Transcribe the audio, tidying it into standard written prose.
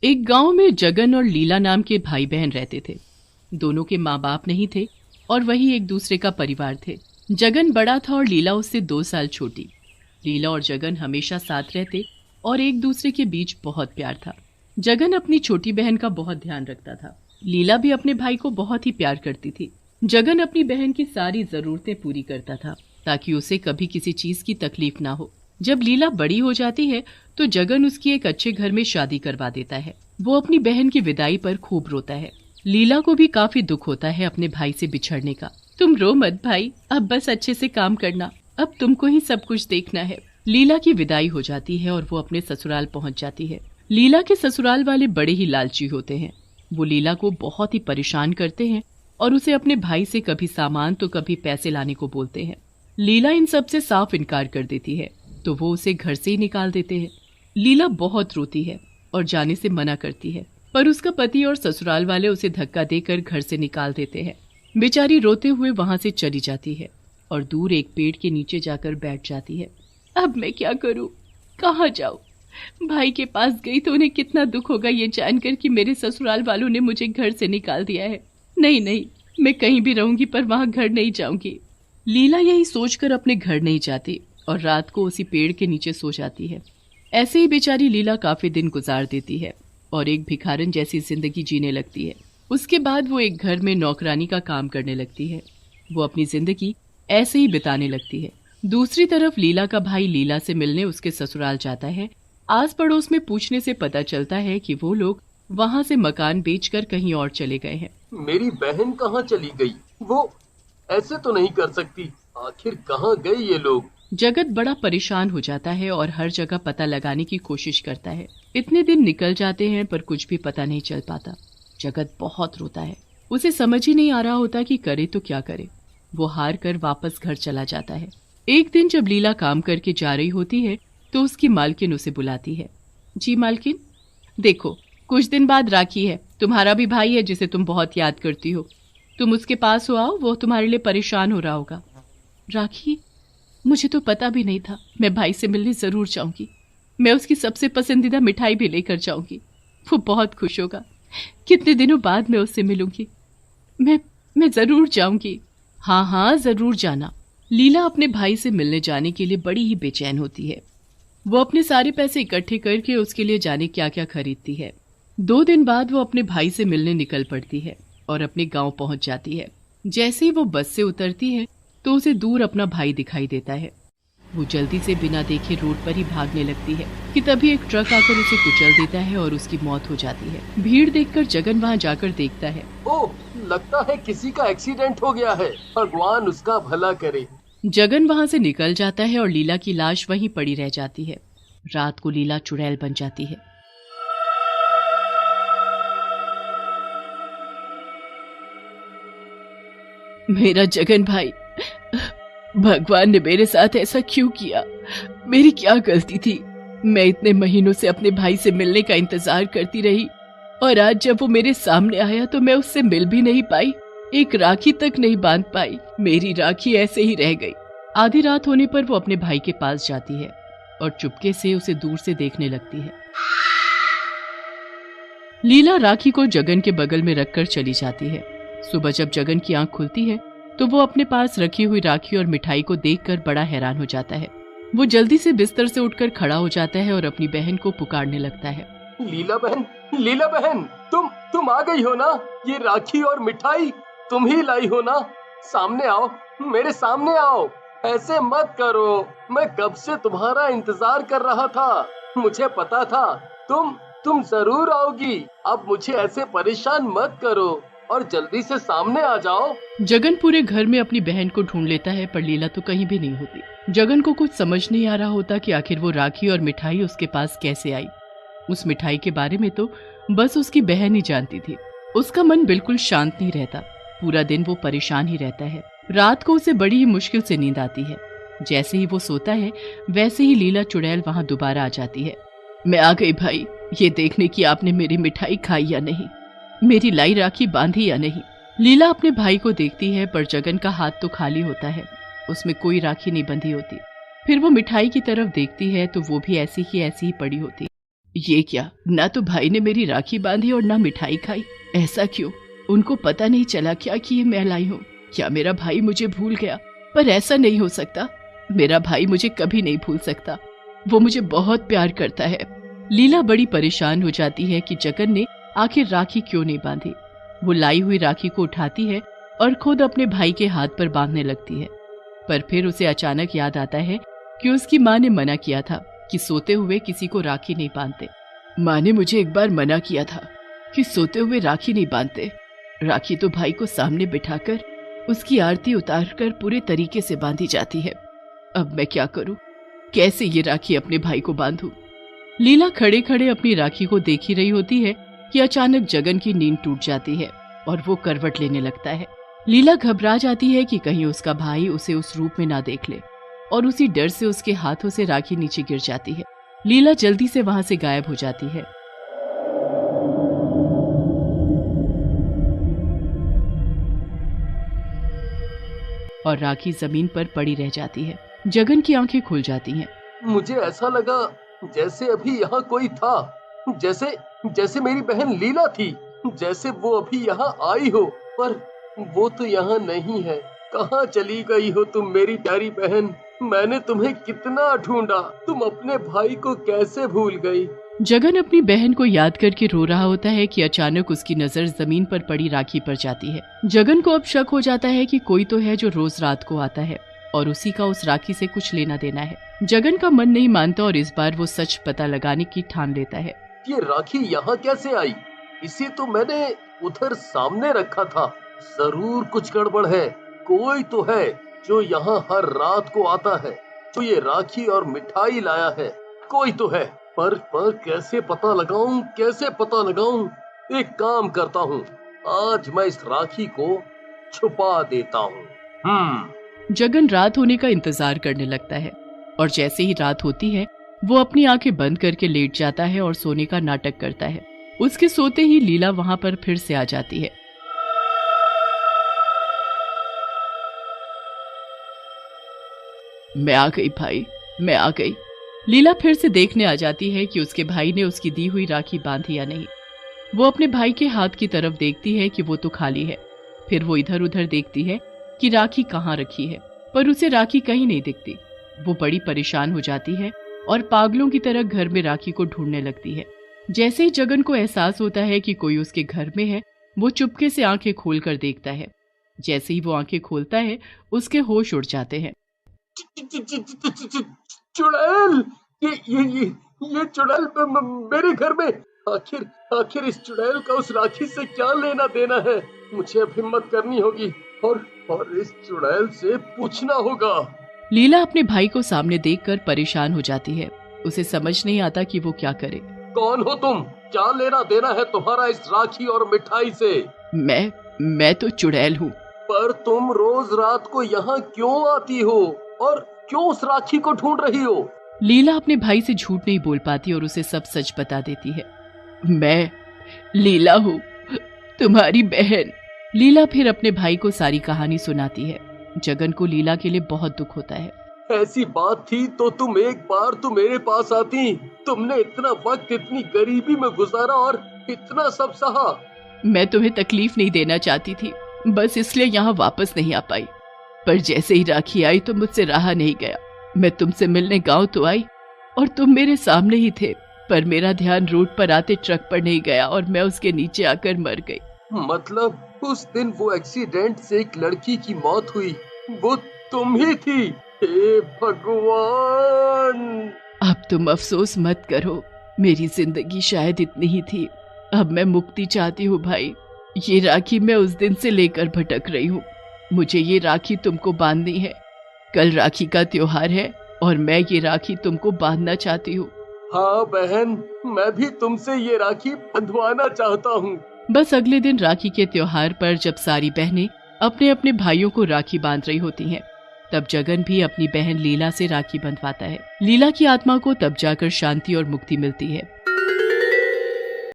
एक गांव में जगन और लीला नाम के भाई बहन रहते थे। दोनों के माँ बाप नहीं थे और वही एक दूसरे का परिवार थे। जगन बड़ा था और लीला उससे 2 साल छोटी। लीला और जगन हमेशा साथ रहते और एक दूसरे के बीच बहुत प्यार था। जगन अपनी छोटी बहन का बहुत ध्यान रखता था। लीला भी अपने भाई को बहुत ही प्यार करती थी। जगन अपनी बहन की सारी जरूरतें पूरी करता था ताकि उसे कभी किसी चीज की तकलीफ ना हो। जब लीला बड़ी हो जाती है तो जगन उसकी एक अच्छे घर में शादी करवा देता है। वो अपनी बहन की विदाई पर खूब रोता है। लीला को भी काफी दुख होता है अपने भाई से बिछड़ने का। तुम रो मत भाई, अब बस अच्छे से काम करना, अब तुमको ही सब कुछ देखना है। लीला की विदाई हो जाती है और वो अपने ससुराल पहुंच जाती है। लीला के ससुराल वाले बड़े ही लालची होते हैं। वो लीला को बहुत ही परेशान करते हैं और उसे अपने भाई से कभी सामान तो कभी पैसे लाने को बोलते हैं। लीला इन सब से साफ इनकार कर देती है तो वो उसे घर से ही निकाल देते हैं। लीला बहुत रोती है और जाने से मना करती है, पर उसका पति और ससुराल वाले उसे धक्का देकर घर से निकाल देते हैं। बेचारी रोते हुए वहां से चली जाती है और दूर एक पेड़ के नीचे जाकर बैठ जाती है। अब मैं क्या करूं, कहाँ जाऊं? भाई के पास गई तो उन्हें कितना दुख होगा ये जानकर कि मेरे ससुराल वालों ने मुझे घर से निकाल दिया है। नहीं नहीं, मैं कहीं भी रहूंगी पर वहां घर नहीं जाऊंगी। लीला यही सोचकर अपने घर नहीं जाती और रात को उसी पेड़ के नीचे सो जाती है। ऐसे ही बेचारी लीला काफी दिन गुजार देती है और एक भिखारन जैसी जिंदगी जीने लगती है। उसके बाद वो एक घर में नौकरानी का काम करने लगती है। वो अपनी जिंदगी ऐसे ही बिताने लगती है। दूसरी तरफ लीला का भाई लीला से मिलने उसके ससुराल जाता है। आस पड़ोस में पूछने से पता चलता है कि वो लोग वहाँ से मकान बेचकर कहीं और चले गए हैं। मेरी बहन कहाँ चली गई? वो ऐसे तो नहीं कर सकती। आखिर कहाँ गए ये लोग? जगत बड़ा परेशान हो जाता है और हर जगह पता लगाने की कोशिश करता है। इतने दिन निकल जाते हैं पर कुछ भी पता नहीं चल पाता। जगत बहुत रोता है। उसे समझ ही नहीं आ रहा होता कि करे तो क्या करे। वो हार कर वापस घर चला जाता है। एक दिन जब लीला काम करके जा रही होती है तो उसकी मालकिन उसे बुलाती है। जी मालकिन, देखो कुछ दिन बाद राखी है। तुम्हारा भी भाई है जिसे तुम बहुत याद करती हो। तुम उसके पास हो आओ, वो तुम्हारे लिए परेशान हो रहा होगा। राखी? मुझे तो पता भी नहीं था। मैं भाई से मिलने जरूर जाऊंगी। मैं उसकी सबसे पसंदीदा मिठाई भी लेकर जाऊंगी। वो बहुत खुश होगा। कितने दिनों बाद मैं उससे मिलूंगी। मैं जरूर जाऊंगी। हाँ हाँ, जरूर जाना। लीला अपने भाई से मिलने जाने के लिए बड़ी ही बेचैन होती है। वो अपने सारे पैसे इकट्ठे करके उसके लिए जाने क्या क्या खरीदती है। 2 दिन बाद वो अपने भाई से मिलने निकल पड़ती है और अपने गांव पहुंच जाती है। जैसे ही वो बस से उतरती है तो उसे दूर अपना भाई दिखाई देता है। वो जल्दी से बिना देखे रोड पर ही भागने लगती है कि तभी एक ट्रक आकर उसे कुचल देता है और उसकी मौत हो जाती है। भीड़ देखकर जगन वहां जाकर देखता है। ओह, लगता है किसी का एक्सीडेंट हो गया है। भगवान उसका भला करे। जगन वहां से निकल जाता है और लीला की लाश वहीं पड़ी रह जाती है। रात को लीला चुड़ैल बन जाती है। मेरा जगन भाई, भगवान ने मेरे साथ ऐसा क्यों किया? मेरी क्या गलती थी? मैं इतने महीनों से अपने भाई से मिलने का इंतजार करती रही और आज जब वो मेरे सामने आया तो मैं उससे मिल भी नहीं पाई। एक राखी तक नहीं बांध पाई। मेरी राखी ऐसे ही रह गई। आधी रात होने पर वो अपने भाई के पास जाती है और चुपके से उसे दूर से देखने लगती है। लीला राखी को जगन के बगल में रखकर चली जाती है। सुबह जब जगन की आंख खुलती है तो वो अपने पास रखी हुई राखी और मिठाई को देखकर बड़ा हैरान हो जाता है। वो जल्दी से बिस्तर से उठकर खड़ा हो जाता है और अपनी बहन को पुकारने लगता है। लीला बहन, तुम आ गई हो ना? ये राखी और मिठाई तुम ही लाई हो ना? सामने आओ, मेरे सामने आओ। ऐसे मत करो, मैं कब से तुम्हारा इंतजार कर रहा था। मुझे पता था तुम जरूर आओगी। अब मुझे ऐसे परेशान मत करो और जल्दी से सामने आ जाओ। जगन पूरे घर में अपनी बहन को ढूंढ लेता है पर लीला तो कहीं भी नहीं होती। जगन को कुछ समझ नहीं आ रहा होता कि आखिर वो राखी और मिठाई उसके पास कैसे आई। उस मिठाई के बारे में तो बस उसकी बहन ही जानती थी। उसका मन बिल्कुल शांत नहीं रहता। पूरा दिन वो परेशान ही रहता है। रात को उसे बड़ी ही मुश्किल से नींद आती है। जैसे ही वो सोता है वैसे ही लीला चुड़ैल वहां दोबारा आ जाती है। मैं आ गई भाई, ये देखने की आपने मेरी मिठाई खाई या नहीं, मेरी लाई राखी बांधी या नहीं। लीला अपने भाई को देखती है पर जगन का हाथ तो खाली होता है। उसमें कोई राखी नहीं बंधी होती। फिर वो मिठाई की तरफ देखती है तो वो भी ऐसी ही पड़ी होती। ये क्या, ना तो भाई ने मेरी राखी बांधी और ना मिठाई खाई। ऐसा क्यों? उनको पता नहीं चला क्या कि ये मैं लाई हूँ? क्या मेरा भाई मुझे भूल गया? पर ऐसा नहीं हो सकता, मेरा भाई मुझे कभी नहीं भूल सकता, वो मुझे बहुत प्यार करता है। लीला बड़ी परेशान हो जाती है कि जगन ने आखिर राखी क्यों नहीं बांधी। वो लाई हुई राखी को उठाती है और खुद अपने भाई के हाथ पर बांधने लगती है। पर फिर उसे अचानक याद आता है कि उसकी माँ ने मना किया था कि सोते हुए किसी को राखी नहीं बांधते। माँ ने मुझे एक बार मना किया था कि सोते हुए राखी नहीं बांधते। राखी तो भाई को सामने बिठाकर उसकी आरती उतारकर पूरे तरीके से बांधी जाती है। अब मैं क्या करूं? कैसे ये राखी अपने भाई को बांधूं? लीला खड़े खड़े अपनी राखी को देख ही रही होती है कि अचानक जगन की नींद टूट जाती है और वो करवट लेने लगता है। लीला घबरा जाती है कि कहीं उसका भाई उसे उस रूप में ना देख ले, और उसी डर से उसके हाथों से राखी नीचे गिर जाती है। लीला जल्दी से वहां से गायब हो जाती है। और राखी जमीन पर पड़ी रह जाती है। जगन की आंखें खुल जाती हैं। मुझे ऐसा लगा जैसे अभी यहाँ कोई था, जैसे जैसे मेरी बहन लीला थी, जैसे वो अभी यहाँ आई हो, पर वो तो यहाँ नहीं है। कहाँ चली गई हो तुम मेरी प्यारी बहन? मैंने तुम्हें कितना ढूंढा, तुम अपने भाई को कैसे भूल गई? जगन अपनी बहन को याद करके रो रहा होता है कि अचानक उसकी नजर जमीन पर पड़ी राखी पर जाती है। जगन को अब शक हो जाता है कि कोई तो है जो रोज रात को आता है और उसी का उस राखी से कुछ लेना देना है। जगन का मन नहीं मानता और इस बार वो सच पता लगाने की ठान लेता है। ये राखी यहाँ कैसे आई? इसे तो मैंने उधर सामने रखा था। जरूर कुछ गड़बड़ है। कोई तो है जो यहाँ हर रात को आता है, जो ये राखी और मिठाई लाया है। कोई तो है, पर कैसे पता लगाऊं, कैसे पता लगाऊं? एक काम करता हूँ, आज मैं इस राखी को छुपा देता हूँ। जगन रात होने का इंतजार करने लगता है और जैसे ही रात होती है वो अपनी आंखें बंद करके लेट जाता है और सोने का नाटक करता है। उसके सोते ही लीला वहां पर फिर से आ जाती है। मैं आ गई भाई, मैं आ गई। लीला फिर से देखने आ जाती है कि उसके भाई ने उसकी दी हुई राखी बांधी या नहीं। वो अपने भाई के हाथ की तरफ देखती है कि वो तो खाली है। फिर वो इधर उधर देखती है कि राखी कहाँ रखी है, पर उसे राखी कहीं नहीं दिखती। वो बड़ी परेशान हो जाती है और पागलों की तरह घर में राखी को ढूंढने लगती है। जैसे ही जगन को एहसास होता है कि कोई उसके घर में है, वो चुपके से आंखें खोलकर देखता है। जैसे ही वो आंखें खोलता है उसके होश उड़ जाते हैं। चुड़ैल, ये चुड़ैल मेरे घर में। आखिर इस चुड़ैल का उस राखी से क्या लेना देना है? मुझे अब हिम्मत करनी होगी और इस चुड़ैल से पूछना होगा। लीला अपने भाई को सामने देखकर परेशान हो जाती है। उसे समझ नहीं आता कि वो क्या करे। कौन हो तुम? क्या लेना देना है तुम्हारा इस राखी और मिठाई से? मैं तो चुड़ैल हूँ। पर तुम रोज रात को यहाँ क्यों आती हो और क्यों उस राखी को ढूंढ रही हो? लीला अपने भाई से झूठ नहीं बोल पाती और उसे सब सच बता देती है। मैं लीला हूँ, तुम्हारी बहन। लीला फिर अपने भाई को सारी कहानी सुनाती है। जगन को लीला के लिए बहुत दुख होता है। ऐसी बात थी तो तुम एक बार तो मेरे पास आती। तुमने इतना वक्त इतनी गरीबी में गुजारा और इतना सब सहा। मैं तुम्हें तकलीफ नहीं देना चाहती थी, बस इसलिए यहाँ वापस नहीं आ पाई। पर जैसे ही राखी आई तो मुझसे रहा नहीं गया। मैं तुमसे मिलने गांव तो आई और तुम मेरे सामने ही थे, पर मेरा ध्यान रोड पर आते ट्रक पर नहीं गया और मैं उसके नीचे आकर मर गई। मतलब उस दिन वो एक्सीडेंट से एक लड़की की मौत हुई, वो तुम ही थी? हे भगवान! अब तुम अफसोस मत करो, मेरी जिंदगी शायद इतनी ही थी। अब मैं मुक्ति चाहती हूँ भाई। ये राखी मैं उस दिन से लेकर भटक रही हूँ। मुझे ये राखी तुमको बांधनी है। कल राखी का त्योहार है और मैं ये राखी तुमको बांधना चाहती हूँ। हाँ बहन, मैं भी तुमसे ये राखी बंधवाना चाहता हूँ। बस अगले दिन राखी के त्योहार पर जब सारी बहनें अपने अपने भाइयों को राखी बांध रही होती हैं, तब जगन भी अपनी बहन लीला से राखी बंधवाता है। लीला की आत्मा को तब जाकर शांति और मुक्ति मिलती है।